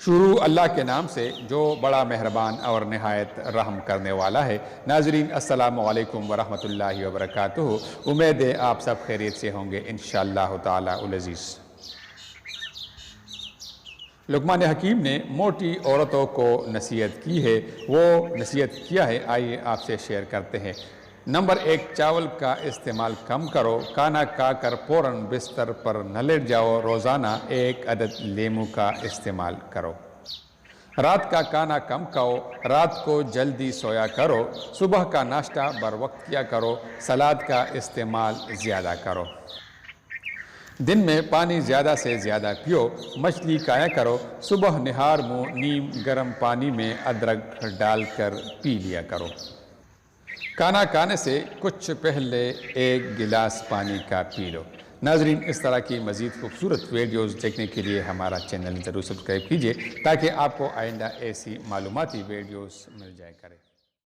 شروع اللہ کے نام سے جو بڑا مہربان اور نہایت رحم کرنے والا ہے۔ ناظرین السلام علیکم ورحمۃ اللہ وبرکاتہ۔ امید ہے آپ سب خیریت سے ہوں گے انشاءاللہ تعالی العزیز۔ لقمان حکیم نے موٹی عورتوں کو نصیحت کی ہے، وہ نصیحت کیا ہے آئیے آپ سے شیئر کرتے ہیں۔ نمبر 1، چاول کا استعمال کم کرو، کھانا کھا کر فوراً بستر پر نہ لیٹ جاؤ، روزانہ 1 عدد لیموں کا استعمال کرو۔ رات کا کھانا کم کھاؤ، رات کو جلدی سویا کرو، صبح کا ناشتہ بر وقت کیا کرو، سلاد کا استعمال زیادہ کرو۔ دن میں پانی زیادہ سے زیادہ پیو، مچھلی کھایا کرو، صبح نہار منہ نیم گرم پانی میں ادرک ڈال کر پی لیا کرو۔ کھانا کھانے سے کچھ پہلے 1 گلاس پانی کا پی لو۔ ناظرین اس طرح کی مزید خوبصورت ویڈیوز دیکھنے کے لیے ہمارا چینل ضرور سبسکرائب کیجیے تاکہ آپ کو آئندہ ایسی معلوماتی ویڈیوز مل جائے کرے۔